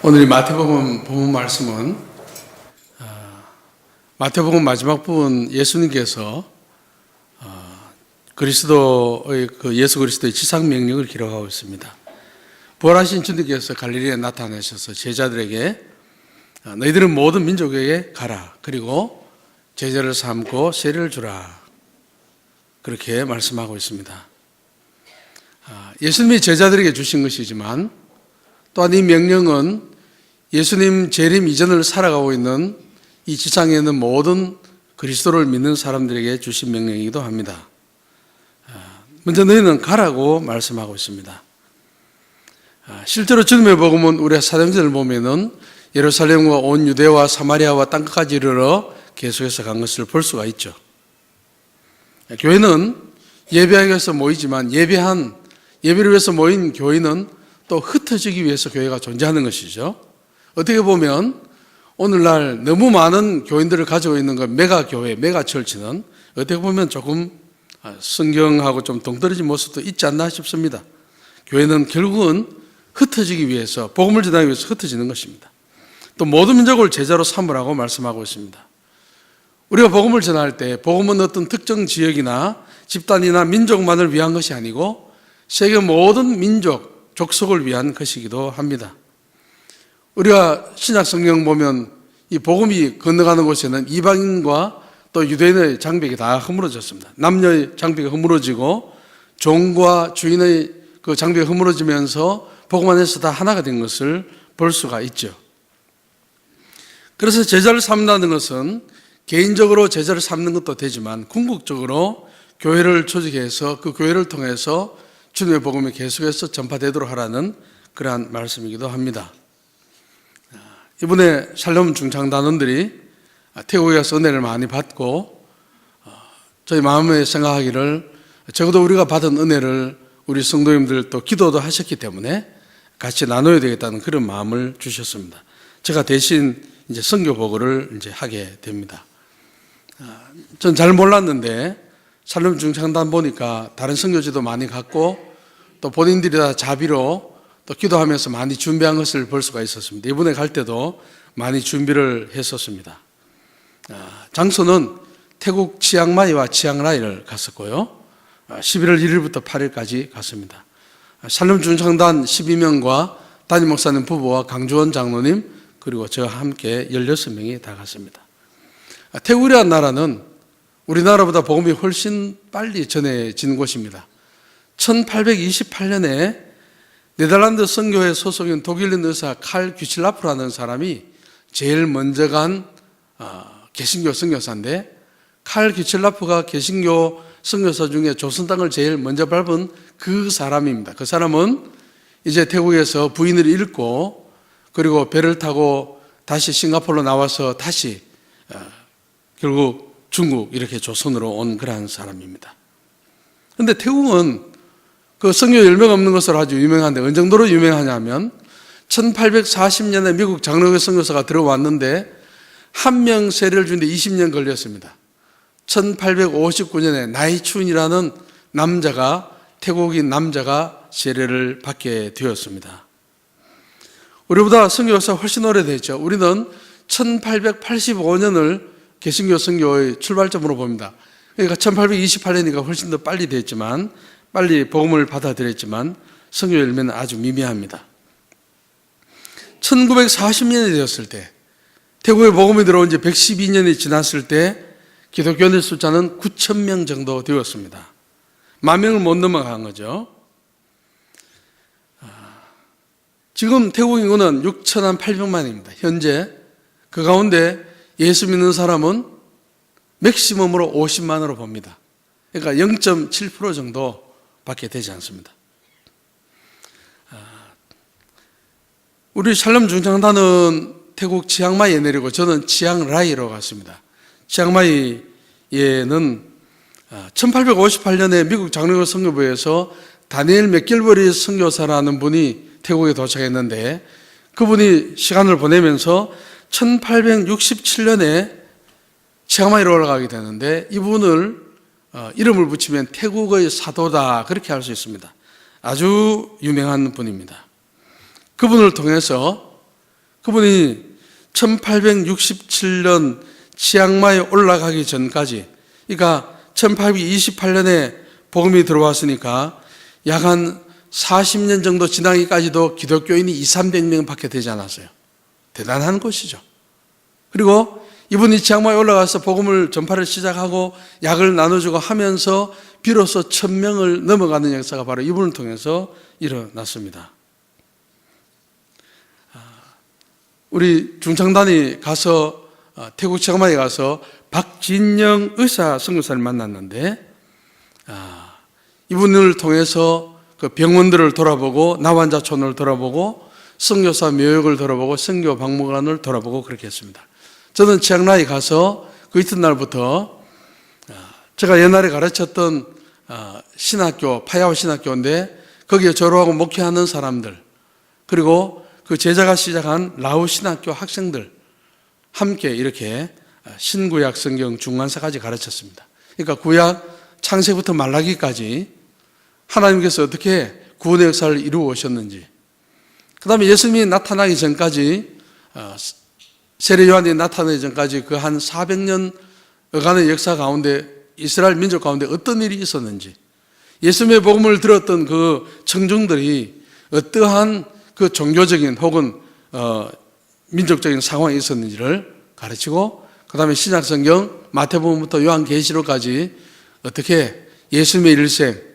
오늘 이 마태복음 본문 말씀은 마태복음 마지막 부분 예수님께서 그리스도의 예수 그리스도의 지상 명령을 기록하고 있습니다. 부활하신 주님께서 갈릴리에 나타나셔서 제자들에게 너희들은 모든 민족에게 가라. 그리고 제자를 삼고 세례를 주라. 그렇게 말씀하고 있습니다. 예수님이 제자들에게 주신 것이지만 또한 이 명령은 예수님 재림 이전을 살아가고 있는 이 지상에 있는 모든 그리스도를 믿는 사람들에게 주신 명령이기도 합니다. 먼저 너희는 가라고 말씀하고 있습니다. 실제로 주님의 복음은 우리가 사도행전을 보면은 예루살렘과 온 유대와 사마리아와 땅끝까지 이르러 계속해서 간 것을 볼 수가 있죠. 교회는 예배하기 위해서 모이지만 예배를 위해서 모인 교회는 또 흩어지기 위해서 교회가 존재하는 것이죠. 어떻게 보면 오늘날 너무 많은 교인들을 가지고 있는 그 메가교회, 메가철치는 어떻게 보면 조금 성경하고 좀 동떨어진 모습도 있지 않나 싶습니다. 교회는 결국은 흩어지기 위해서, 복음을 전하기 위해서 흩어지는 것입니다. 또 모든 민족을 제자로 삼으라고 말씀하고 있습니다. 우리가 복음을 전할 때 복음은 어떤 특정 지역이나 집단이나 민족만을 위한 것이 아니고 세계 모든 민족, 족속을 위한 것이기도 합니다. 우리가 신약 성경 보면 이 복음이 건너가는 곳에는 이방인과 또 유대인의 장벽이 다 허물어졌습니다. 남녀의 장벽이 허물어지고 종과 주인의 그 장벽이 허물어지면서 복음 안에서 다 하나가 된 것을 볼 수가 있죠. 그래서 제자를 삼는다는 것은 개인적으로 제자를 삼는 것도 되지만 궁극적으로 교회를 조직해서 그 교회를 통해서 주님의 복음이 계속해서 전파되도록 하라는 그러한 말씀이기도 합니다. 이번에 샬롬 중창단원들이 태국에 가서 은혜를 많이 받고 저희 마음에 생각하기를 적어도 우리가 받은 은혜를 우리 성도님들 또 기도도 하셨기 때문에 같이 나눠야 되겠다는 그런 마음을 주셨습니다. 제가 대신 이제 선교 보고를 이제 하게 됩니다. 전 잘 몰랐는데 샬롬 중창단 보니까 다른 선교지도 많이 갔고 또 본인들이 다 자비로 또 기도하면서 많이 준비한 것을 볼 수가 있었습니다. 이번에 갈 때도 많이 준비를 했었습니다. 장소는 태국 치앙마이와 치앙라이를 갔었고요. 11월 1일부터 8일까지 갔습니다. 샬롬 중창단 12명과 담임 목사님 부부와 강주원 장로님 그리고 저와 함께 16명이 다 갔습니다. 태국이라는 나라는 우리나라보다 복음이 훨씬 빨리 전해진 곳입니다. 1828년에 네덜란드 선교회 소속인 독일인 의사 칼 귀칠라프라는 사람이 제일 먼저 간 개신교 선교사인데 칼 귀칠라프가 개신교 선교사 중에 조선 땅을 제일 먼저 밟은 그 사람입니다. 그 사람은 이제 태국에서 부인을 잃고 그리고 배를 타고 다시 싱가포르로 나와서 다시 결국 중국 이렇게 조선으로 온 그러한 사람입니다. 그런데 태국은 그 선교 열매가 없는 것으로 아주 유명한데 어느 정도로 유명하냐면 1840년에 미국 장로교 선교사가 들어왔는데 한 명 세례를 주는데 20년 걸렸습니다. 1859년에 나이춘이라는 남자가 태국인 남자가 세례를 받게 되었습니다. 우리보다 선교사 훨씬 오래됐죠. 우리는 1885년을 개신교 선교의 출발점으로 봅니다. 그러니까 1828년이니까 훨씬 더 빨리 됐지만 빨리 복음을 받아들였지만 선교 열매는 아주 미미합니다. 1940년이 되었을 때 태국에 복음이 들어온 지 112년이 지났을 때 기독교인의 숫자는 9,000명 정도 되었습니다. 10,000명을 못 넘어간 거죠. 지금 태국 인구는 6,800만입니다. 현재 그 가운데 예수 믿는 사람은 맥시멈으로 50만으로 봅니다. 그러니까 0.7% 정도 밖에 되지 않습니다. 우리 샬롬 중창단은 태국 치앙마이에 내리고 저는 치앙라이로 갔습니다. 치앙마이에는 1858년에 미국 장로교 선교부에서 다니엘 맥길버리 선교사라는 분이 태국에 도착했는데 그분이 시간을 보내면서 1867년에 치앙마이로 올라가게 되는데 이분을 이름을 붙이면 태국의 사도다 그렇게 할 수 있습니다. 아주 유명한 분입니다. 그분을 통해서 그분이 1867년 치앙마이에 올라가기 전까지, 그러니까 1828년에 복음이 들어왔으니까 약 한 40년 정도 지나기까지도 기독교인이 200~300명 밖에 되지 않았어요. 대단한 것이죠. 그리고 이분이 치앙마이에 올라가서 복음을 전파를 시작하고 약을 나눠주고 하면서 비로소 1000명을 넘어가는 역사가 바로 이분을 통해서 일어났습니다. 우리 중창단이 가서 태국 치앙마이에 가서 박진영 의사 선교사를 만났는데, 이분을 통해서 그 병원들을 돌아보고 나환자촌을 돌아보고 선교사 묘역을 돌아보고 선교 박물관을 돌아보고 그렇게 했습니다. 저는 치앙라이 가서 그 이튿날부터 제가 옛날에 가르쳤던 신학교, 파야오 신학교인데 거기에 졸업하고 목회하는 사람들, 그리고 그 제자가 시작한 라오 신학교 학생들 함께 이렇게 신구약 성경 중간사까지 가르쳤습니다. 그러니까 구약 창세부터 말라기까지 하나님께서 어떻게 구원의 역사를 이루어 오셨는지, 그 다음에 예수님이 나타나기 전까지, 세례 요한이 나타나기 전까지 그 한 400년간의 역사 가운데 이스라엘 민족 가운데 어떤 일이 있었는지, 예수님의 복음을 들었던 그 청중들이 어떠한 그 종교적인 혹은 민족적인 상황이 있었는지를 가르치고, 그 다음에 신약성경 마태복음부터 요한계시록까지 어떻게 예수님의 일생,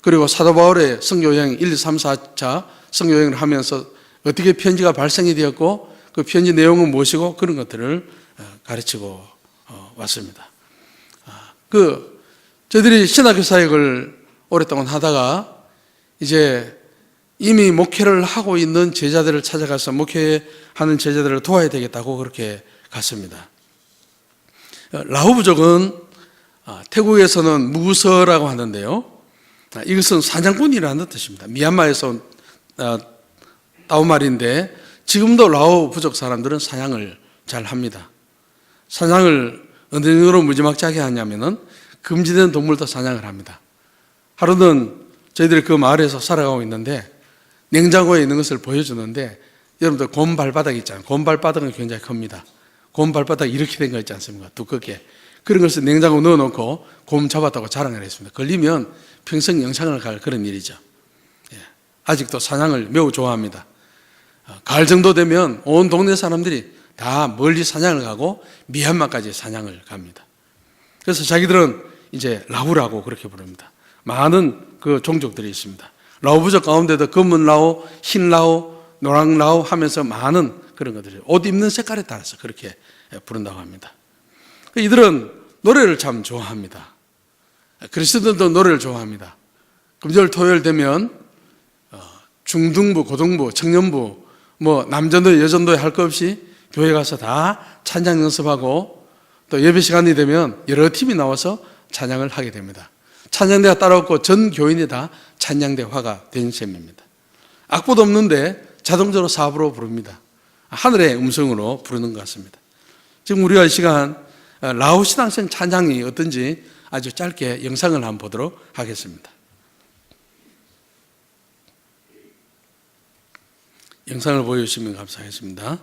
그리고 사도 바울의 선교여행 1, 2, 3, 4차 선교여행을 하면서 어떻게 편지가 발생이 되었고 그 편지 내용은 무엇이고 그런 것들을 가르치고 왔습니다. 저희들이 신학교 사역을 오랫동안 하다가 이제 이미 목회를 하고 있는 제자들을 찾아가서 목회하는 제자들을 도와야 되겠다고 그렇게 갔습니다. 라오 부족은 태국에서는 무서라고 하는데요, 이것은 사냥꾼이라는 뜻입니다. 미얀마에서 따온 말인데 지금도 라오 부족 사람들은 사냥을 잘 합니다. 사냥을 어느 정도로 무지막지하게 하냐면은 금지된 동물도 사냥을 합니다. 하루는 저희들이 그 마을에서 살아가고 있는데 냉장고에 있는 것을 보여주는데, 여러분들 곰 발바닥 있잖아요. 곰 발바닥은 굉장히 큽니다. 곰 발바닥 이렇게 된 거 있지 않습니까? 두껍게. 그런 것을 냉장고에 넣어놓고 곰 잡았다고 자랑을 했습니다. 걸리면 평생 영창을 갈 그런 일이죠. 아직도 사냥을 매우 좋아합니다. 가을 정도 되면 온 동네 사람들이 다 멀리 사냥을 가고 미얀마까지 사냥을 갑니다. 그래서 자기들은 이제 라오라고 그렇게 부릅니다. 많은 그 종족들이 있습니다. 라오 부족 가운데도 검은 라오, 흰 라오, 노랑 라오 하면서 많은 그런 것들이 옷 입는 색깔에 따라서 그렇게 부른다고 합니다. 이들은 노래를 참 좋아합니다. 그리스도인들도 노래를 좋아합니다. 금요일 토요일 되면 중등부, 고등부, 청년부, 남전도회, 여전도회 할 것 없이 교회 가서 다 찬양 연습하고 또 예배 시간이 되면 여러 팀이 나와서 찬양을 하게 됩니다. 찬양대가 따라왔고 전 교인이 다 찬양대화가 된 셈입니다. 악보도 없는데 자동적으로 사부로 부릅니다. 하늘의 음성으로 부르는 것 같습니다. 지금 우리가 이 시간 라오 신앙생 찬양이 어떤지 아주 짧게 영상을 한번 보도록 하겠습니다. 영상을 보여주시면 감사하겠습니다.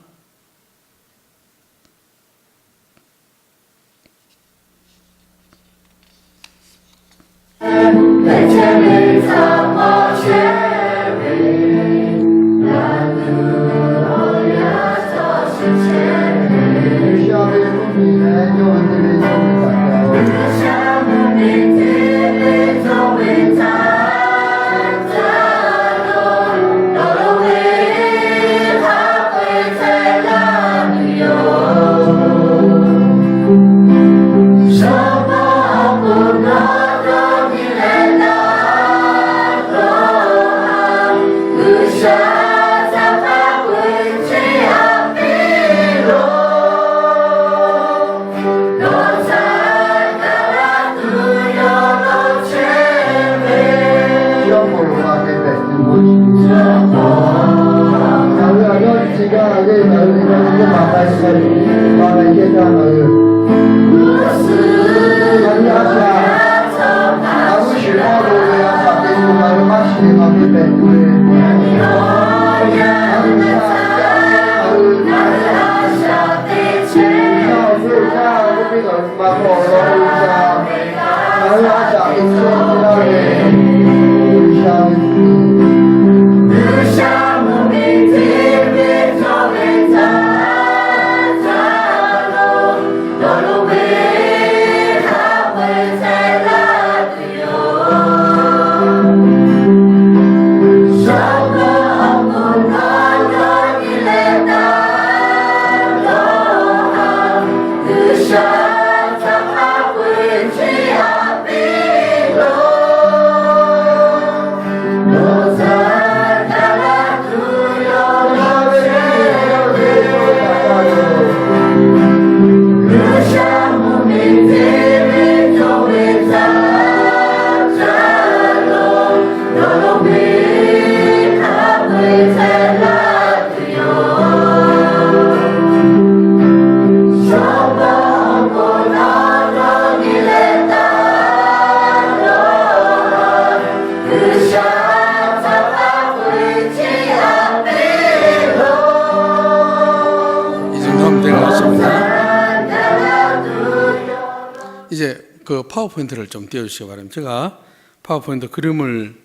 이제 그 파워포인트를 좀 띄워주시기 바랍니다. 제가 파워포인트 그림을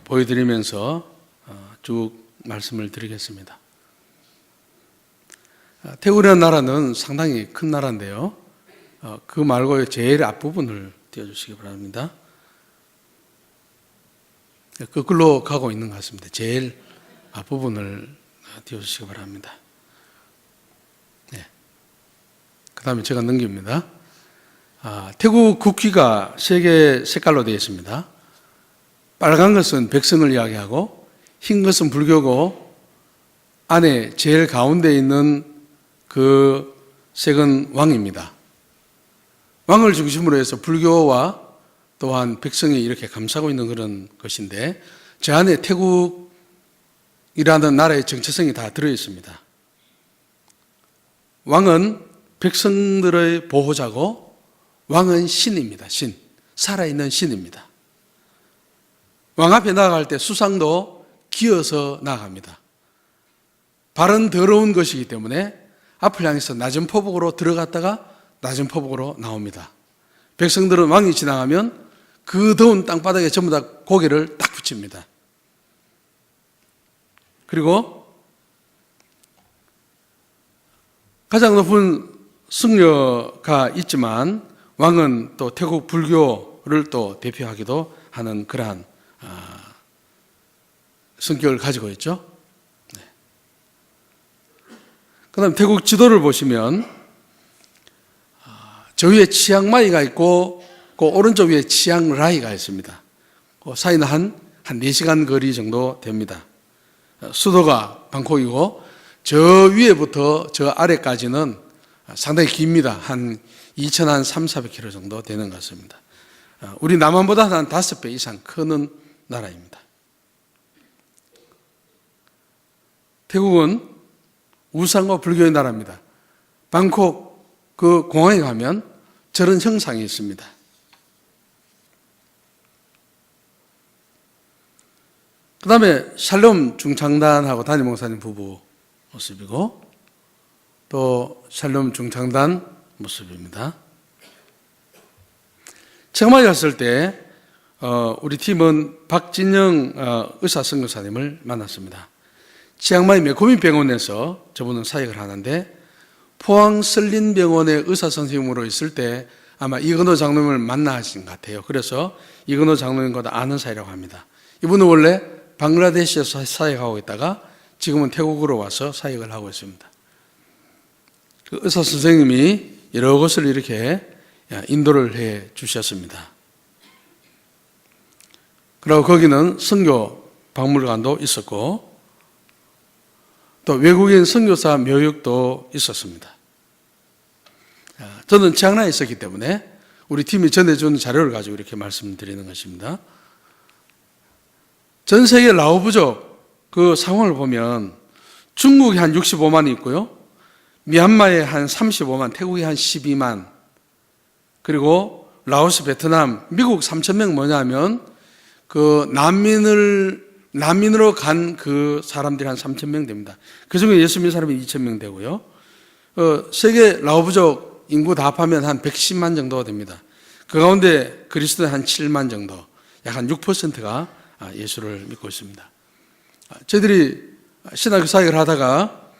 보여드리면서 쭉 말씀을 드리겠습니다. 태국이라는 나라는 상당히 큰 나라인데요. 그 말고 제일 앞부분을 띄워주시기 바랍니다. 거꾸로 가고 있는 것 같습니다. 제일 앞부분을 띄워주시기 바랍니다. 네. 그 다음에 제가 넘깁니다. 태국 국기가 세 개 색깔로 되어 있습니다. 빨간 것은 백성을 이야기하고 흰 것은 불교고 안에 제일 가운데 있는 그 색은 왕입니다. 왕을 중심으로 해서 불교와 또한 백성이 이렇게 감싸고 있는 그런 것인데 저 안에 태국이라는 나라의 정체성이 다 들어있습니다. 왕은 백성들의 보호자고 왕은 신입니다. 신. 살아있는 신입니다. 왕 앞에 나아갈 때 수상도 기어서 나아갑니다. 발은 더러운 것이기 때문에 앞을 향해서 낮은 포복으로 들어갔다가 낮은 포복으로 나옵니다. 백성들은 왕이 지나가면 그 더운 땅바닥에 전부 다 고개를 딱 붙입니다. 그리고 가장 높은 승려가 있지만 왕은 또 태국 불교를 또 대표하기도 하는 그러한 성격을 가지고 있죠. 네. 그 다음 태국 지도를 보시면 저 위에 치앙마이가 있고 그 오른쪽 위에 치앙라이가 있습니다. 그 사이는 한 4시간 거리 정도 됩니다. 수도가 방콕이고 저 위에부터 저 아래까지는 상당히 깁니다. 한 2,300km 정도 되는 것 같습니다. 우리 남한보다 한 5배 이상 크는 나라입니다. 태국은 우상과 불교의 나라입니다. 방콕 그 공항에 가면 저런 형상이 있습니다. 그 다음에 샬롬 중창단하고 담임 목사님 부부 모습이고 또 샬롬 중창단 모습입니다. 치앙마이 갔을 때 우리 팀은 박진영 의사 선교사님을 만났습니다. 치앙마이 메코민 병원에서 저분은 사역을 하는데 포항 설린병원의 의사 선생님으로 있을 때 아마 이건호 장로님을 만나신 것 같아요. 그래서 이건호 장로님과 아는 사이라고 합니다. 이분은 원래 방글라데시에서 사역하고 있다가 지금은 태국으로 와서 사역을 하고 있습니다. 그 의사 선생님이 여러 곳을 이렇게 인도를 해 주셨습니다. 그리고 거기는 선교 박물관도 있었고 또 외국인 선교사 묘역도 있었습니다. 저는 치앙라이에 있었기 때문에 우리 팀이 전해준 자료를 가지고 이렇게 말씀드리는 것입니다. 전 세계 라오 부족 그 상황을 보면 중국이 한 65만이 있고요. 미얀마에 한 35만, 태국이 한 12만, 그리고 라오스, 베트남, 미국 3,000명 뭐냐면 그 난민으로 간 그 사람들이 한 3,000명 됩니다. 그 중에 예수 믿는 사람이 2,000명 되고요. 세계 라오 부족 인구 다 합하면 한 110만 정도가 됩니다. 그 가운데 그리스도인 한 7만 정도, 약 한 6%가 예수를 믿고 있습니다. 저희들이 신학교 사역을 하다가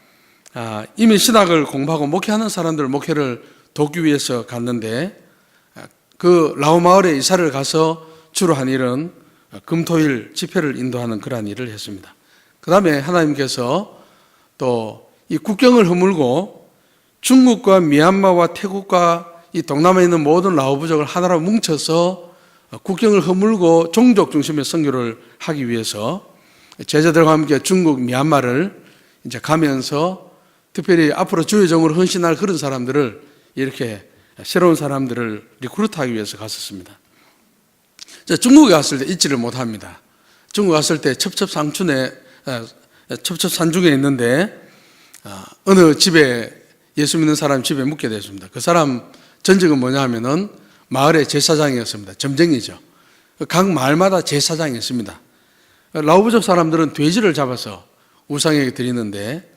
이미 신학을 공부하고 목회하는 사람들 목회를 돕기 위해서 갔는데, 그 라오 마을에 이사를 가서 주로 한 일은 금토일 집회를 인도하는 그러한 일을 했습니다. 그 다음에 하나님께서 또 이 국경을 허물고 중국과 미얀마와 태국과 이 동남아에 있는 모든 라오 부족을 하나로 뭉쳐서 국경을 허물고 종족 중심의 선교를 하기 위해서 제자들과 함께 중국, 미얀마를 이제 가면서 특별히 앞으로 주의 종으로 헌신할 그런 사람들을, 이렇게 새로운 사람들을 리크루트하기 위해서 갔었습니다. 중국에 갔을 때 잊지를 못합니다. 중국 갔을 때 첩첩산중에 있는데 어느 집에, 예수 믿는 사람 집에 묵게 되었습니다. 그 사람 전직은 뭐냐 하면은 마을의 제사장이었습니다. 점쟁이죠. 각 마을마다 제사장이 있습니다. 라오부족 사람들은 돼지를 잡아서 우상에게 드리는데,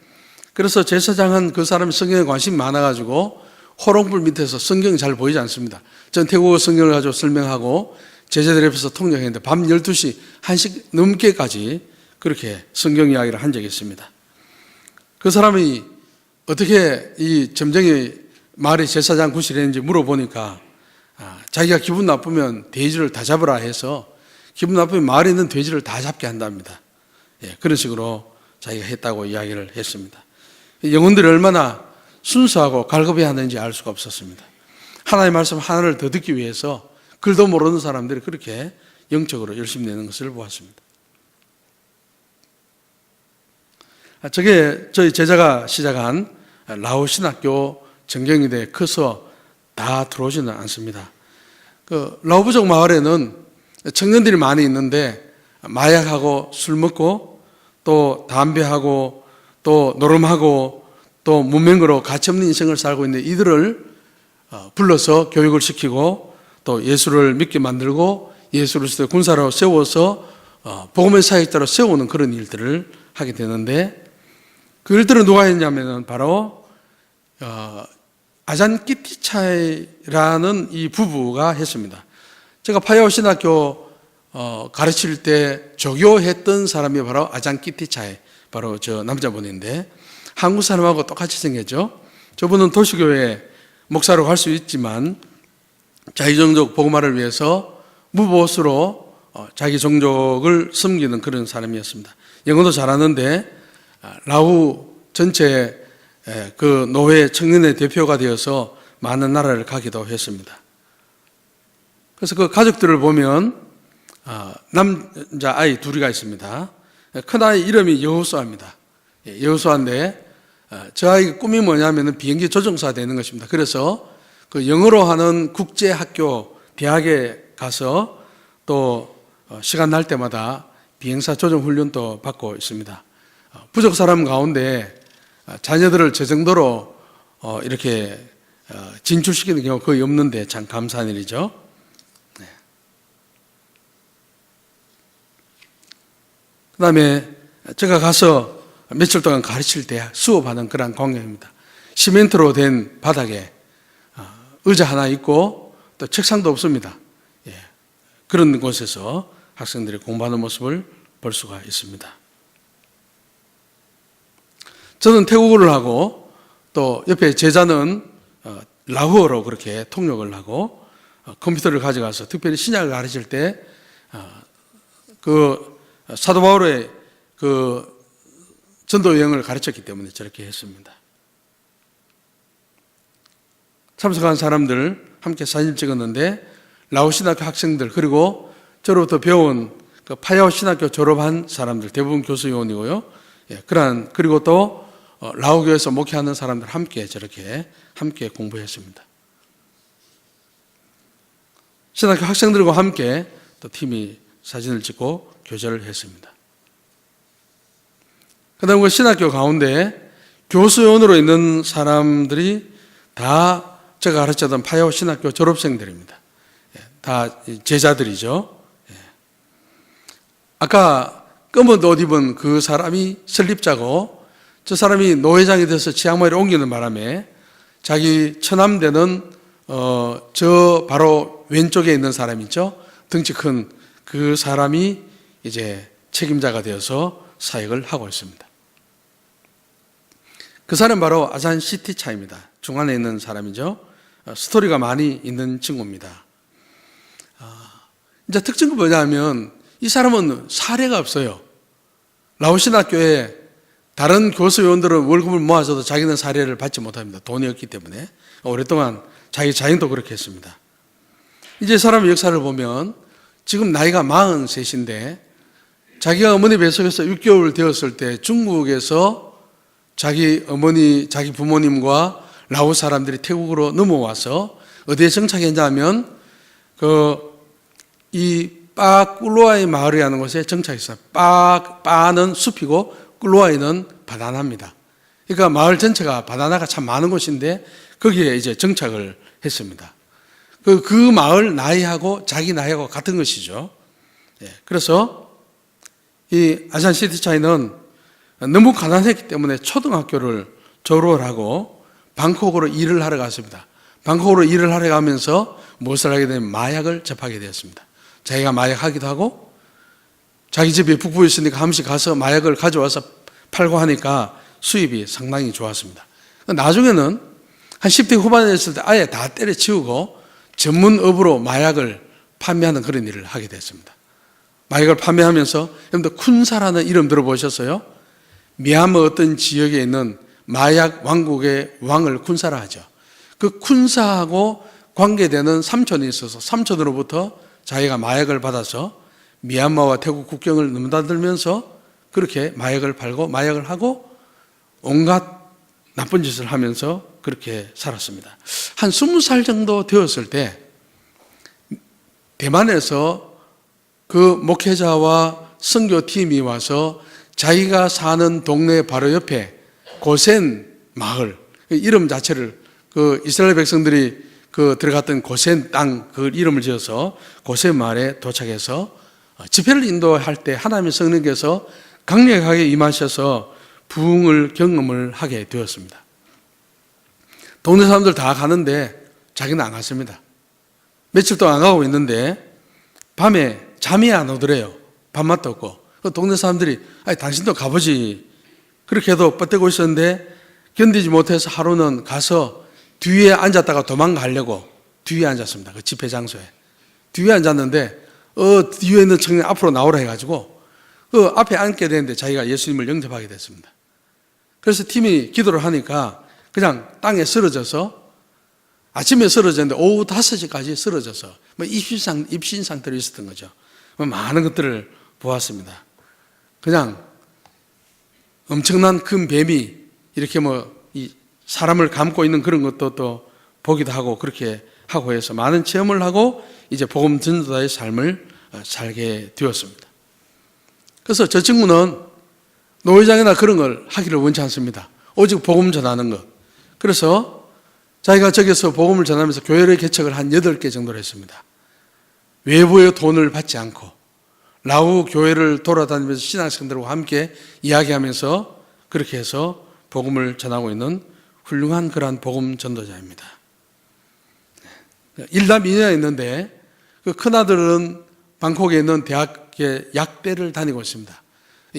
그래서 제사장한 그 사람이 성경에 관심이 많아가지고 호롱불 밑에서 성경이 잘 보이지 않습니다. 전 태국어 성경을 가지고 설명하고 제자들 옆에서 통역했는데 밤 12시, 1시 넘게까지 그렇게 성경 이야기를 한 적이 있습니다. 그 사람이 어떻게 이 점쟁이 마을의 제사장 구실을 했는지 물어보니까 자기가 기분 나쁘면 돼지를 다 잡으라 해서 기분 나쁘면 마을에 있는 돼지를 다 잡게 한답니다. 그런 식으로 자기가 했다고 이야기를 했습니다. 영혼들이 얼마나 순수하고 갈급해야 하는지 알 수가 없었습니다. 하나님의 말씀 하나를 더 듣기 위해서 글도 모르는 사람들이 그렇게 영적으로 열심히 내는 것을 보았습니다. 저게 저희 제자가 시작한 라오 신학교 전경이대에 커서 다 들어오지는 않습니다. 그 라오 부족 마을에는 청년들이 많이 있는데 마약하고 술 먹고 또 담배하고 또 노름하고 또 문맹으로 가치없는 인생을 살고 있는데, 이들을 불러서 교육을 시키고 또 예수를 믿게 만들고 예수를 군사로 세워서 복음의 사역자로 세우는 그런 일들을 하게 되는데, 그 일들은 누가 했냐면 바로 아잔 끼티차이라는 이 부부가 했습니다. 제가 파야오 신학교 가르칠 때 조교했던 사람이 바로 아잔 끼티차이, 바로 저 남자분인데 한국 사람하고 똑같이 생겼죠. 저분은 도시교회 목사로 갈 수 있지만 자기 종족 복음화를 위해서 무보수로 자기 종족을 섬기는 그런 사람이었습니다. 영어도 잘하는데 라오 전체 그 노회 청년의 대표가 되어서 많은 나라를 가기도 했습니다. 그래서 그 가족들을 보면 남자 아이 둘이가 있습니다. 큰 아이 이름이 여호수아입니다. 여호수아인데 저 아이 꿈이 뭐냐면 비행기 조종사 되는 것입니다. 그래서 그 영어로 하는 국제학교 대학에 가서 또 시간 날 때마다 비행사 조종 훈련도 받고 있습니다. 부족 사람 가운데 자녀들을 저 정도로 이렇게 진출시키는 경우가 거의 없는데 참 감사한 일이죠. 네. 그 다음에 제가 가서 며칠 동안 가르칠 때 수업하는 그런 광경입니다. 시멘트로 된 바닥에 의자 하나 있고 또 책상도 없습니다. 그런 곳에서 학생들이 공부하는 모습을 볼 수가 있습니다. 저는 태국어를 하고 또 옆에 제자는 라오어로 그렇게 통역을 하고 컴퓨터를 가져가서 특별히 신약을 가르칠 때 그 사도 바울의 그 전도 여행을 가르쳤기 때문에 저렇게 했습니다. 참석한 사람들 함께 사진 찍었는데 라오 신학교 학생들, 그리고 저로부터 배운 그 파야오 신학교 졸업한 사람들, 대부분 교수 요원이고요. 그리고 또 라오교에서 목회하는 사람들 함께 저렇게 함께 공부했습니다. 신학교 학생들과 함께 또 팀이 사진을 찍고 교제를 했습니다. 그 다음 그 신학교 가운데 교수요원으로 있는 사람들이 다 제가 가르쳤던 파야오 신학교 졸업생들입니다. 다 제자들이죠. 아까 검은 옷 입은 그 사람이 설립자고, 저 사람이 노회장이 돼서 치앙마이를 옮기는 바람에 자기 처남되는 저 바로 왼쪽에 있는 사람 있죠? 덩치 큰 그 사람이 이제 책임자가 되어서 사역을 하고 있습니다. 그 사람 바로 아산 시티차입니다. 중안에 있는 사람이죠. 스토리가 많이 있는 친구입니다. 이제 특징은 뭐냐면 이 사람은 사례가 없어요. 라오신학교에 다른 교수 요원들은 월급을 모아서도 자기는 사례를 받지 못합니다. 돈이 없기 때문에. 오랫동안 자기 자인도 그렇게 했습니다. 이제 사람의 역사를 보면 지금 나이가 43인데 자기가 어머니 뱃속에서 6개월 되었을 때 중국에서 자기 어머니, 자기 부모님과 라오스 사람들이 태국으로 넘어와서 어디에 정착했냐면 이 빠꿀로아이 마을이라는 곳에 정착했어요. 빠는 숲이고 꿀로아이는 바나나입니다. 그러니까 마을 전체가 바나나가 참 많은 곳인데 거기에 이제 정착을 했습니다. 그 마을 나이하고 자기 나이하고 같은 것이죠. 그래서 이 아산 시티차이는 너무 가난했기 때문에 초등학교를 졸업을 하고 방콕으로 일을 하러 갔습니다. 방콕으로 일을 하러 가면서 무엇을 하게 되면 마약을 접하게 되었습니다. 자기가 마약하기도 하고 자기 집이 북부에 있으니까 한 번씩 가서 마약을 가져와서 팔고 하니까 수입이 상당히 좋았습니다. 나중에는 한 10대 후반에 있을 때 아예 다 때려치우고 전문업으로 마약을 판매하는 그런 일을 하게 됐습니다. 마약을 판매하면서 여러분들 쿤사라는 이름 들어보셨어요? 미얀마 어떤 지역에 있는 마약 왕국의 왕을 쿤사라 하죠. 그 쿤사하고 관계되는 삼촌이 있어서 삼촌으로부터 자기가 마약을 받아서 미얀마와 태국 국경을 넘나들면서 그렇게 마약을 팔고 마약을 하고 온갖 나쁜 짓을 하면서 그렇게 살았습니다. 한 20살 정도 되었을 때 대만에서 그 목회자와 선교팀이 와서 자기가 사는 동네 바로 옆에 고센 마을, 이름 자체를 그 이스라엘 백성들이 들어갔던 고센 땅 그 이름을 지어서 고센 마을에 도착해서 집회를 인도할 때 하나님의 성령께서 강력하게 임하셔서 부흥을 경험을 하게 되었습니다. 동네 사람들 다 가는데 자기는 안 갔습니다. 며칠 동안 안 가고 있는데 밤에 잠이 안 오더래요. 밥맛도 없고. 동네 사람들이 아니 당신도 가보지. 그렇게 해도 뻗대고 있었는데 견디지 못해서 하루는 가서 뒤에 앉았다가 도망가려고 뒤에 앉았습니다. 그 집회 장소에. 뒤에 앉았는데 뒤에 있는 청년 앞으로 나오라 해가지고 그 앞에 앉게 되는데 자기가 예수님을 영접하게 됐습니다. 그래서 팀이 기도를 하니까 그냥 땅에 쓰러져서 아침에 쓰러졌는데 오후 5시까지 쓰러져서 입신 상태로 있었던 거죠. 많은 것들을 보았습니다. 그냥 엄청난 큰 뱀이 이렇게 이 사람을 감고 있는 그런 것도 또 보기도 하고 그렇게 하고 해서 많은 체험을 하고 이제 복음 전도자의 삶을 살게 되었습니다. 그래서 저 친구는 노회장이나 그런 걸 하기를 원치 않습니다. 오직 복음 전하는 것. 그래서 자기가 저기서 복음을 전하면서 교회를 개척을 한 8개 정도로 했습니다. 외부의 돈을 받지 않고 라오 교회를 돌아다니면서 신앙생들과 함께 이야기하면서 그렇게 해서 복음을 전하고 있는 훌륭한 그러한 복음 전도자입니다. 일남 2녀가 있는데 그 큰아들은 방콕에 있는 대학에 약대를 다니고 있습니다.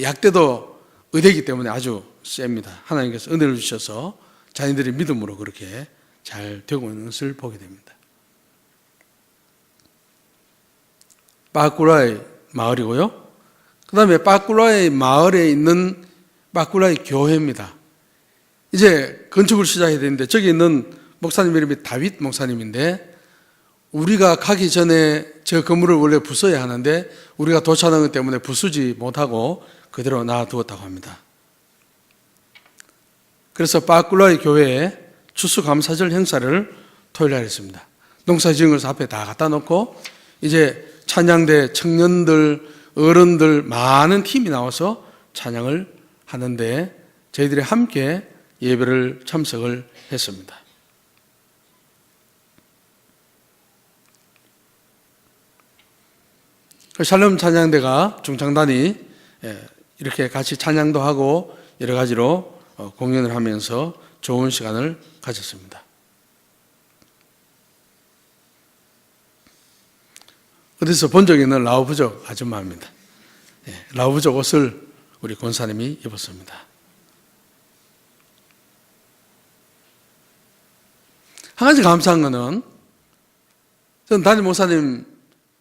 약대도 의대이기 때문에 아주 셉니다. 하나님께서 은혜를 주셔서 자녀들이 믿음으로 그렇게 잘 되고 있는 것을 보게 됩니다. 빠꾸라의 마을이고요. 그 다음에 빠꾸라의 마을에 있는 빠꾸라의 교회입니다. 이제 건축을 시작해야 되는데 저기 있는 목사님 이름이 다윗 목사님인데 우리가 가기 전에 저 건물을 원래 부숴야 하는데 우리가 도착한 것 때문에 부수지 못하고 그대로 놔두었다고 합니다. 그래서 빠꾸라의 교회에 추수감사절 행사를 토요일 날 했습니다. 농사 지은 것을 앞에 다 갖다 놓고 이제 찬양대 청년들, 어른들 많은 팀이 나와서 찬양을 하는데 저희들이 함께 예배를 참석을 했습니다. 샬롬 찬양대가 중창단이 이렇게 같이 찬양도 하고 여러 가지로 공연을 하면서 좋은 시간을 가졌습니다. 어디서 본 적 있는 라오부족 아줌마입니다. 라오부족 옷을 우리 권사님이 입었습니다. 한 가지 감사한 거는 저는 담임 목사님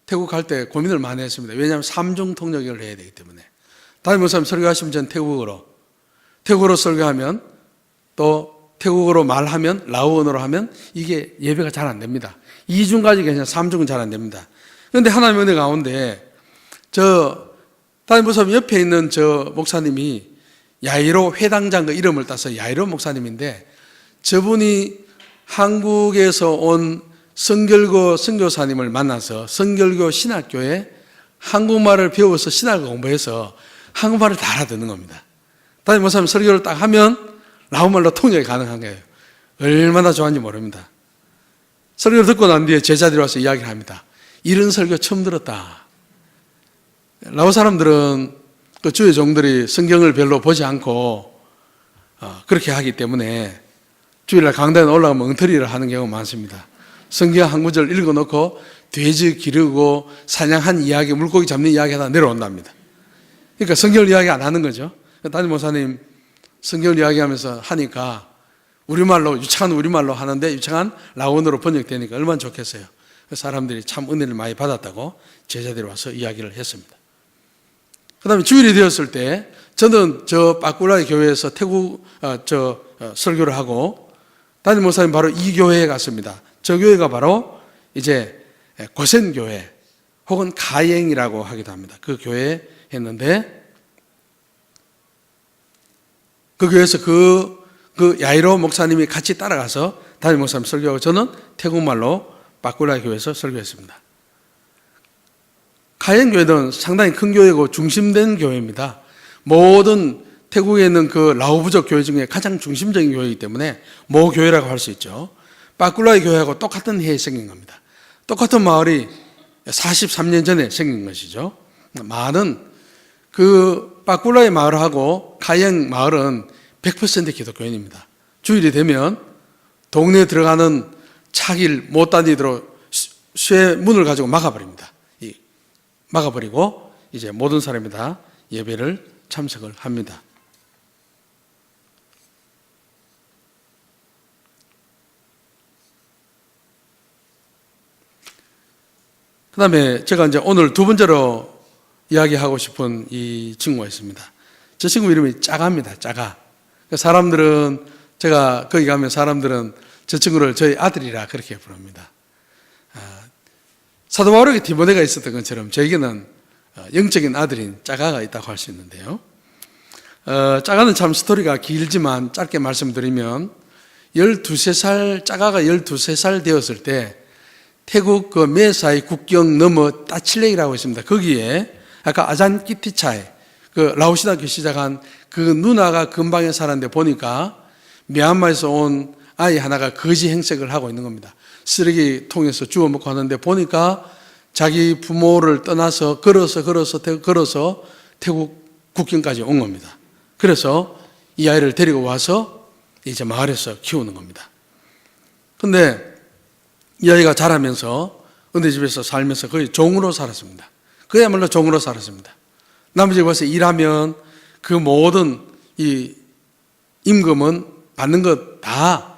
태국 갈 때 고민을 많이 했습니다. 왜냐하면 삼중 통역을 해야 되기 때문에. 담임 목사님 설교하시면 전 태국어로 설교하면 또 태국어로 말하면 라오어로 하면 이게 예배가 잘 안 됩니다. 2중까지 그냥 3중은 잘 안 됩니다. 그런데 하나님의 은혜 가운데 담임 목사님 옆에 있는 저 목사님이 야이로 회당장 그 이름을 따서 야이로 목사님인데 저분이 한국에서 온 성결고 선교사님을 만나서 성결교 신학교에 한국말을 배워서 신학을 공부해서 한국말을 다 알아듣는 겁니다. 담임 목사님 설교를 딱 하면 라오말로 통역이 가능한 거예요. 얼마나 좋아하는지 모릅니다. 설교를 듣고 난 뒤에 제자들이 와서 이야기를 합니다. 이런 설교 처음 들었다. 라오 사람들은 그 주의 종들이 성경을 별로 보지 않고 그렇게 하기 때문에 주일날 강단에 올라가면 엉터리를 하는 경우가 많습니다. 성경 한 구절 읽어놓고 돼지 기르고 사냥한 이야기, 물고기 잡는 이야기 하다 내려온답니다. 그러니까 성경을 이야기 안 하는 거죠. 담임 목사님 성경을 이야기하면서 하니까 우리말로, 유창한 우리말로 하는데 유창한 라오언어로 번역되니까 얼마나 좋겠어요. 사람들이 참 은혜를 많이 받았다고 제자들이 와서 이야기를 했습니다. 그 다음에 주일이 되었을 때 저는 저 빠꾸라이 교회에서 설교를 하고 담임 목사님 바로 이 교회에 갔습니다. 저 교회가 바로 이제 고센교회 혹은 가행이라고 하기도 합니다. 그 교회에 했는데 그 교회에서 그 야이로 목사님이 같이 따라가서 담임 목사님 설교하고 저는 태국말로 빠꾸라이 교회에서 설교했습니다. 가행교회는 상당히 큰 교회고 중심된 교회입니다. 모든 태국에 있는 그 라오부족 교회 중에 가장 중심적인 교회이기 때문에 모 교회라고 할 수 있죠. 빠꾸라이 교회하고 똑같은 해에 생긴 겁니다. 똑같은 마을이 43년 전에 생긴 것이죠. 많은 그 빠꾸라이 마을하고 가행 마을은 100% 기독교인입니다. 주일이 되면 동네에 들어가는 차길 못 다니도록 쇠 문을 가지고 막아버립니다. 막아버리고 이제 모든 사람이 다 예배를 참석을 합니다. 그 다음에 제가 이제 오늘 두 번째로 이야기하고 싶은 이 친구가 있습니다. 저 친구 이름이 짜가입니다. 짜가. 사람들은, 제가 거기 가면 사람들은 저 친구를 저희 아들이라 그렇게 부릅니다. 사도 바울에게 디모데가 있었던 것처럼 저에게는 영적인 아들인 짜가가 있다고 할 수 있는데요. 짜가는 참 스토리가 길지만 짧게 말씀드리면 12살, 짜가가 13살 되었을 때 태국 그 메사이 국경 넘어 따칠레이라고 있습니다. 거기에 아까 아잔키티차에 그 라오시다교 시작한 그 누나가 근방에 살았는데 보니까 미얀마에서 온 아이 하나가 거지 행색을 하고 있는 겁니다. 쓰레기통에서 주워 먹고 하는데 보니까 자기 부모를 떠나서 걸어서 태국 국경까지 온 겁니다. 그래서 이 아이를 데리고 와서 이제 마을에서 키우는 겁니다. 근데 이 아이가 자라면서 은혜집에서 살면서 거의 종으로 살았습니다. 그야말로 종으로 살았습니다. 남의 집에 와서 일하면 그 모든 이 임금은 받는 것 다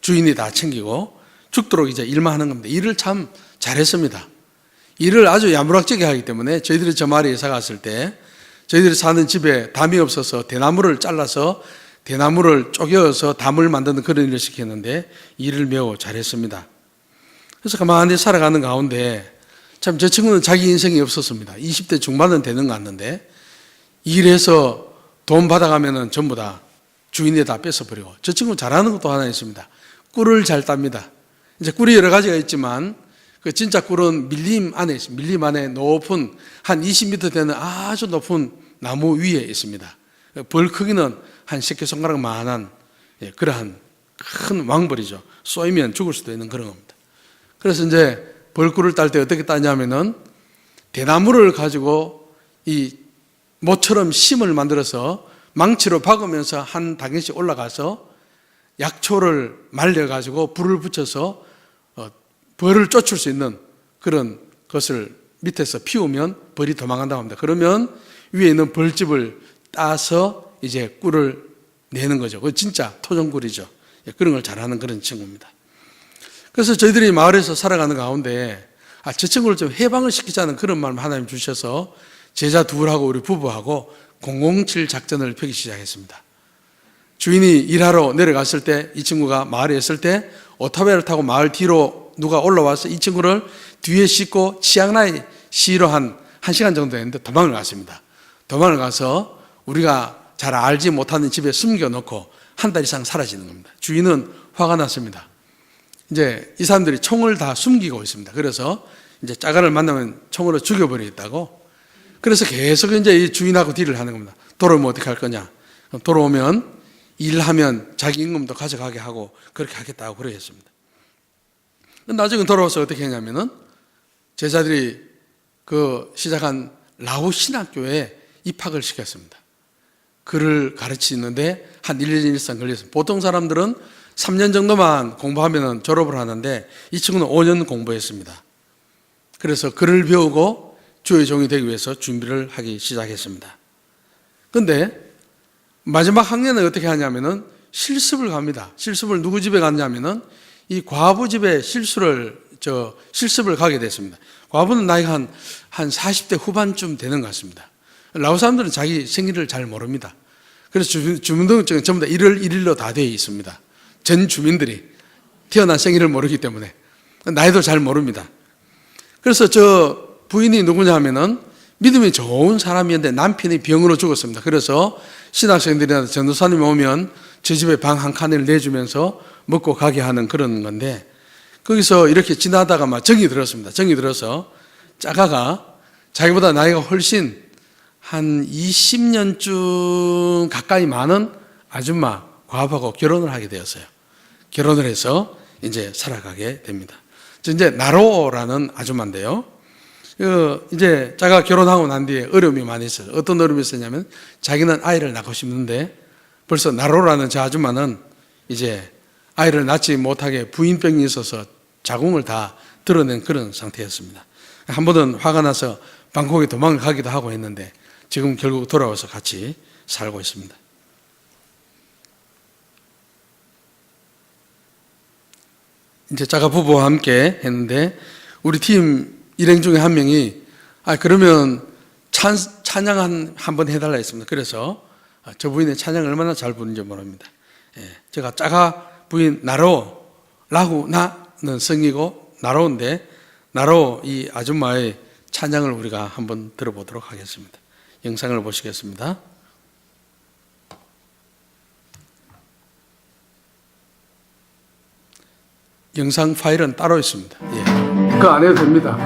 주인이 다 챙기고 죽도록 이제 일만 하는 겁니다. 일을 참 잘했습니다. 일을 아주 야무락지게 하기 때문에 저희들이 저 마을에 이사 갔을 때 저희들이 사는 집에 담이 없어서 대나무를 잘라서 대나무를 쪼개어서 담을 만드는 그런 일을 시켰는데 일을 매우 잘했습니다. 그래서 가만히 살아가는 가운데 참 저 친구는 자기 인생이 없었습니다. 20대 중반은 되는 것 같는데 일해서 돈 받아가면은 전부 다 주인이 다 뺏어버리고 저 친구는 잘하는 것도 하나 있습니다. 꿀을 잘 땁니다. 이제 꿀이 여러 가지가 있지만 그 진짜 꿀은 밀림 안에 높은 한 20m 되는 아주 높은 나무 위에 있습니다. 벌 크기는 한 새끼손가락만한 그러한 큰 왕벌이죠. 쏘이면 죽을 수도 있는 그런 겁니다. 그래서 이제 벌꿀을 딸 때 어떻게 따냐면은 대나무를 가지고 이 모처럼 심을 만들어서 망치로 박으면서 한 단계씩 올라가서 약초를 말려가지고 불을 붙여서 벌을 쫓을 수 있는 그런 것을 밑에서 피우면 벌이 도망간다고 합니다. 그러면 위에 있는 벌집을 따서 이제 꿀을 내는 거죠. 그 진짜 토종꿀이죠. 그런 걸 잘하는 그런 친구입니다. 그래서 저희들이 마을에서 살아가는 가운데 저 친구를 좀 해방을 시키자는 그런 마음을 하나님 주셔서 제자 둘하고 우리 부부하고 007 작전을 펴기 시작했습니다. 주인이 일하러 내려갔을 때 이 친구가 마을에 있을 때 오토바이를 타고 마을 뒤로 누가 올라와서 이 친구를 뒤에 싣고 치앙라이 시로 한 1시간 정도 했는데 도망을 갔습니다. 도망을 가서 우리가 잘 알지 못하는 집에 숨겨놓고 한 달 이상 사라지는 겁니다. 주인은 화가 났습니다. 이제 이 사람들이 총을 다 숨기고 있습니다. 그래서 이제 짜가를 만나면 총으로 죽여버리겠다고. 그래서 계속 이제 이 주인하고 딜을 하는 겁니다. 돌아오면 어떻게 할 거냐. 돌아오면 일하면 자기 임금도 가져가게 하고 그렇게 하겠다고 그러겠습니다. 나중에 돌아와서 어떻게 했냐면은 제자들이 그 시작한 라오 신학교에 입학을 시켰습니다. 글을 가르치는데 한 1년 이상 걸렸습니다. 보통 사람들은 3년 정도만 공부하면 졸업을 하는데 이 친구는 5년 공부했습니다. 그래서 글을 배우고 주의 종이 되기 위해서 준비를 하기 시작했습니다. 그런데 마지막 학년에 어떻게 하냐면은 실습을 갑니다. 실습을 누구 집에 갔냐면은 이 과부 집에 실습을 가게 됐습니다. 과부는 나이가 한 40대 후반쯤 되는 것 같습니다. 라오 사람들은 자기 생일을 잘 모릅니다. 그래서 주민등록증은 전부 다 1월 1일로 다 되어 있습니다. 전 주민들이 태어난 생일을 모르기 때문에 나이도 잘 모릅니다. 그래서 저 부인이 누구냐 하면은 믿음이 좋은 사람이었는데 남편이 병으로 죽었습니다. 그래서 신학생들이나 전도사님이 오면 저 집에 방 한 칸을 내주면서 먹고 가게 하는 그런 건데 거기서 이렇게 지나다가 막 정이 들었습니다. 정이 들어서 짜가가 자기보다 나이가 훨씬 한 20년쯤 가까이 많은 아줌마 과부하고 결혼을 하게 되었어요. 결혼을 해서 이제 살아가게 됩니다. 이제 나로라는 아줌마인데요. 이제 자가 결혼하고 난 뒤에 어려움이 많이 있어요. 어떤 어려움이 있었냐면 자기는 아이를 낳고 싶는데 벌써 나로라는 저 아줌마는 이제 아이를 낳지 못하게 부인병이 있어서 자궁을 다 드러낸 그런 상태였습니다. 한 번은 화가 나서 방콕에 도망을 가기도 하고 했는데 지금 결국 돌아와서 같이 살고 있습니다. 이제 자가 부부와 함께 했는데 우리 팀 일행 중에 한 명이 그러면 찬양 한번 해달라 했습니다. 그래서 저 부인의 찬양을 얼마나 잘 부르는지 모릅니다. 제가 짜가 부인 나로라고 나는 성이고 나로인데 나로 이 아줌마의 찬양을 우리가 한번 들어보도록 하겠습니다. 영상을 보시겠습니다. 영상 파일은 따로 있습니다. 그 안 해도 됩니다.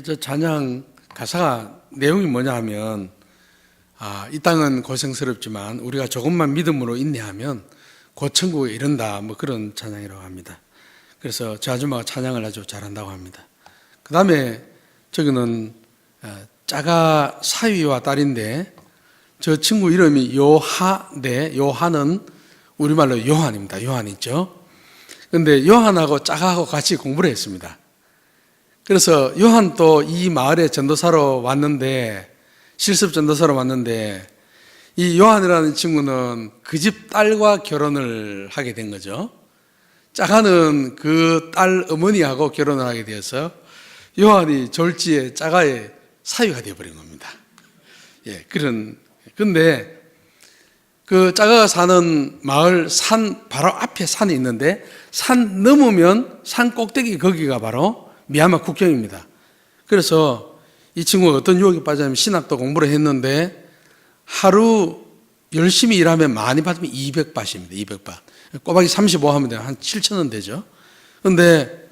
저 찬양 가사가 내용이 뭐냐 하면, 이 땅은 고생스럽지만 우리가 조금만 믿음으로 인내하면 곧 천국에 이른다, 뭐 그런 찬양이라고 합니다. 그래서 저 아줌마가 찬양을 아주 잘한다고 합니다. 그 다음에 저기는 짜가 사위와 딸인데, 저 친구 이름이 요하인데, 요한은 우리말로 요한입니다. 요한 있죠? 근데 요한하고 짜가하고 같이 공부를 했습니다. 그래서 요한도 이 마을에 전도사로 왔는데, 실습 전도사로 왔는데, 이 요한이라는 친구는 그 집 딸과 결혼을 하게 된 거죠. 짜가는 그 딸 어머니하고 결혼을 하게 되어서 요한이 졸지에 짜가의 사위가 되어버린 겁니다. 예, 근데 그 짜가가 사는 마을 산 바로 앞에 산이 있는데, 산 넘으면 산 꼭대기 거기가 바로 미얀마 국경입니다. 그래서 이 친구가 어떤 유혹에 빠졌냐면, 신학도 공부를 했는데 하루 열심히 일하면 많이 받으면 200바트입니다. 200바. 꼬박이 35 하면 한 7,000원 되죠. 그런데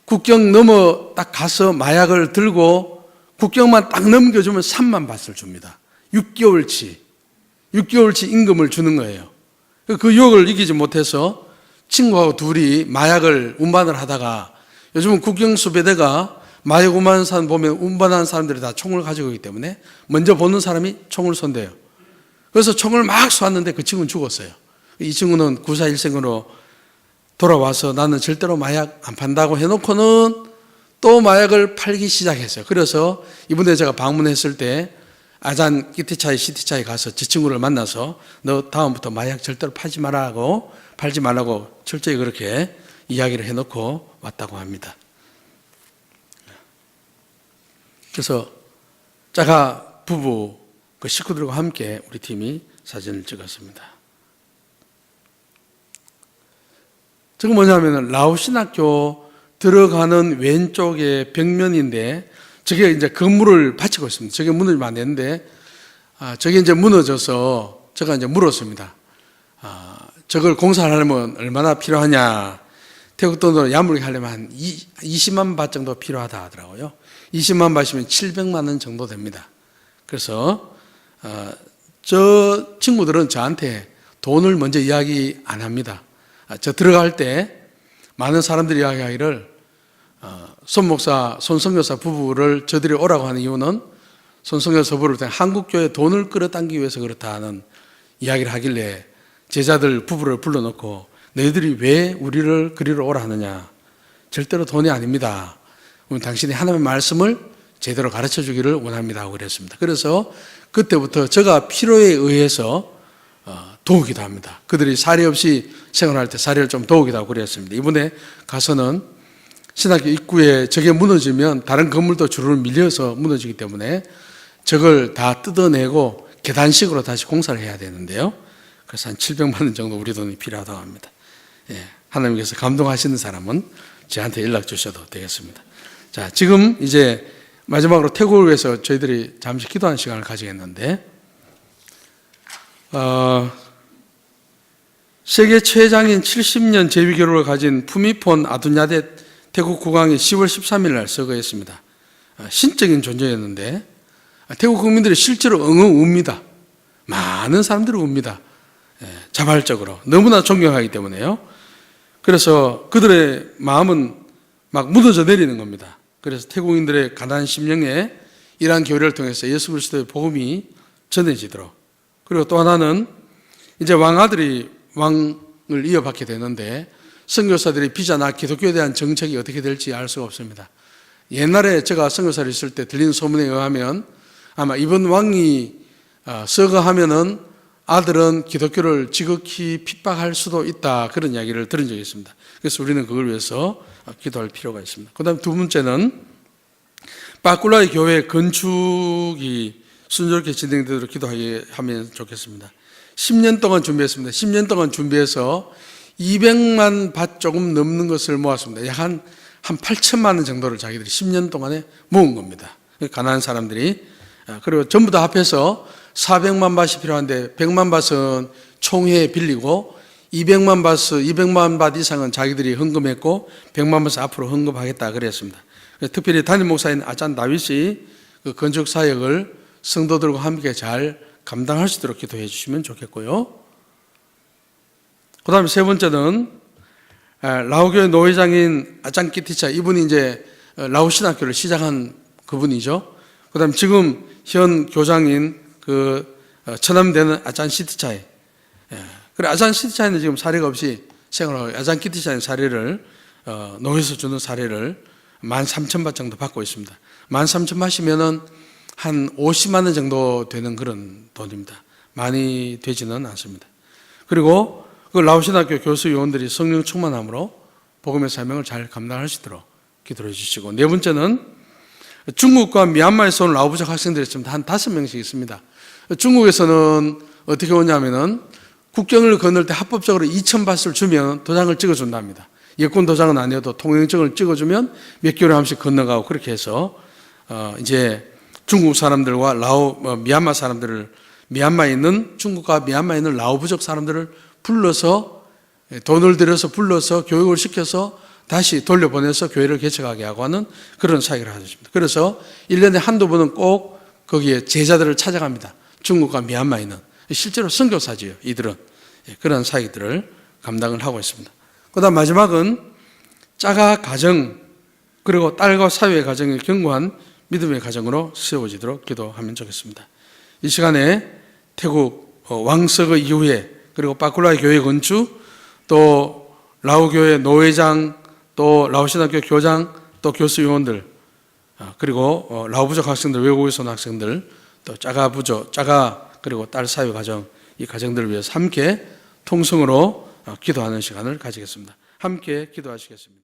국경 넘어 딱 가서 마약을 들고 국경만 딱 넘겨주면 3만 바트를 줍니다. 6개월치 임금을 주는 거예요. 그 유혹을 이기지 못해서 친구하고 둘이 마약을 운반을 하다가, 요즘은 국경수배대가 마약 운반하는 사람 보면 운반하는 사람들이 다 총을 가지고 있기 때문에 먼저 보는 사람이 총을 쏜대요. 그래서 총을 막 쏘았는데 그 친구는 죽었어요. 이 친구는 구사일생으로 돌아와서 나는 절대로 마약 안 판다고 해놓고는 또 마약을 팔기 시작했어요. 그래서 이번에 제가 방문했을 때 아잔 끼티차이 시티차이 가서 저 친구를 만나서 너 다음부터 마약 절대로 팔지 말라고 철저히 그렇게 이야기를 해놓고 왔다고 합니다. 그래서 짜가 부부 그 식구들과 함께 우리 팀이 사진을 찍었습니다. 저건 뭐냐면 라오신학교 들어가는 왼쪽에 벽면인데, 저게 이제 건물을 받치고 있습니다. 저게 무너지면 안 되는데, 저게 이제 무너져서 제가 이제 물었습니다. 저걸 공사를 하려면 얼마나 필요하냐. 태국 돈으로 야물게 하려면 한 20만 바 정도 필요하다 하더라고요. 20만 바시면 700만 원 정도 됩니다. 그래서 저 친구들은 저한테 돈을 먼저 이야기 안 합니다. 저 들어갈 때 많은 사람들이 이야기하기를 손목사, 손성교사 부부를 저들이 오라고 하는 이유는 손성교사 부부를 한국교회 돈을 끌어당기기 위해서 그렇다는 이야기를 하길래 제자들 부부를 불러놓고 너희들이 왜 우리를 그리로 오라 하느냐. 절대로 돈이 아닙니다. 당신이 하나님의 말씀을 제대로 가르쳐 주기를 원합니다 하고 그랬습니다. 그래서 그때부터 제가 필요에 의해서 도우기도 합니다. 그들이 사례 없이 생활할 때 사례를 좀 도우기도 하고 그랬습니다. 이번에 가서는 신학교 입구에 저게 무너지면 다른 건물도 주로 밀려서 무너지기 때문에 저걸 다 뜯어내고 계단식으로 다시 공사를 해야 되는데요. 그래서 한 700만 원 정도 우리 돈이 필요하다고 합니다. 예, 하나님께서 감동하시는 사람은 저한테 연락 주셔도 되겠습니다. 자, 지금 이제 마지막으로 태국을 위해서 저희들이 잠시 기도하는 시간을 가지겠는데, 세계 최장인 70년 재위 기록을 가진 푸미폰 아둔야데 태국 국왕이 10월 13일 날 서거했습니다. 신적인 존재였는데 태국 국민들이 실제로 엉엉 웁니다. 많은 사람들이 웁니다. 자발적으로 너무나 존경하기 때문에요. 그래서 그들의 마음은 막 묻어져 내리는 겁니다. 그래서 태국인들의 가난 심령에 이러한 교회를 통해서 예수 그리스도의 복음이 전해지도록, 그리고 또 하나는 이제 왕아들이 왕을 이어받게 되는데 선교사들이 비자나 기독교에 대한 정책이 어떻게 될지 알 수가 없습니다. 옛날에 제가 선교사를 있을 때 들린 소문에 의하면 아마 이번 왕이 서거하면은 아들은 기독교를 지극히 핍박할 수도 있다, 그런 이야기를 들은 적이 있습니다. 그래서 우리는 그걸 위해서 기도할 필요가 있습니다. 그 다음 두 번째는 빠꾸라의 교회 건축이 순조롭게 진행되도록 기도하게 하면 좋겠습니다. 10년 동안 준비했습니다. 10년 동안 준비해서 200만 밭 조금 넘는 것을 모았습니다. 약 한 8천만 원 정도를 자기들이 10년 동안에 모은 겁니다. 가난한 사람들이. 그리고 전부 다 합해서 400만 밭이 필요한데 100만 밭은 총회에 빌리고 200만 밭 이상은 자기들이 헌금했고 100만 밭을 앞으로 헌금하겠다 그랬습니다. 특별히 담임 목사인 아잔 다윗이 그 건축 사역을 성도들과 함께 잘 감당할 수 있도록 기도해 주시면 좋겠고요. 그 다음에 세 번째는 라오교회 노회장인 아잔 키티차, 이분이 이제 라오 신학교를 시작한 그분이죠. 그 다음에 지금 현 교장인 그 처남되는 아잔 시티차에, 그래 아잔 시티차에는 지금 사례가 없이 생활하고, 아잔 키티차의 사례를 노회에서 주는 사례를 13,000바 정도 받고 있습니다. 13,000 받으면은 한 50만 원 정도 되는 그런 돈입니다. 많이 되지는 않습니다. 그리고 그 라오신학교 교수 요원들이 성령 충만함으로 복음의 사명을 잘 감당할 수 있도록 기도해 주시고, 네 번째는 중국과 미얀마에서 온 라오 부족 학생들이 있습니다. 한 5명씩 있습니다. 중국에서는 어떻게 오냐면은 국경을 건널 때 합법적으로 2,000바트를 주면 도장을 찍어준답니다. 여권 도장은 아니어도 통행증을 찍어주면 몇 개월에 한 번씩 건너가고, 그렇게 해서 이제 중국 사람들과 미얀마 사람들을, 미얀마에 있는, 중국과 미얀마에 있는 라오 부족 사람들을 불러서, 돈을 들여서 불러서 교육을 시켜서 다시 돌려보내서 교회를 개척하게 하고 하는 그런 사역을 하십니다. 그래서 1년에 한두 번은 꼭 거기에 제자들을 찾아갑니다. 중국과 미얀마에 있는. 실제로 선교사지요, 이들은. 그런 사역들을 감당을 하고 있습니다. 그 다음 마지막은 자가 가정, 그리고 딸과 사위의 가정이 견고한 믿음의 가정으로 세워지도록 기도하면 좋겠습니다. 이 시간에 태국 왕석의 이후에, 그리고 빠꾸라의 교회 건축, 또 라오교회 노회장, 또 라오신학교 교장, 또 교수 요원들, 그리고 라오부족 학생들, 외국에서 온 학생들, 또 자가 그리고 딸 사위 가정, 이 가정들을 위해서 함께 통성으로 기도하는 시간을 가지겠습니다. 함께 기도하시겠습니다.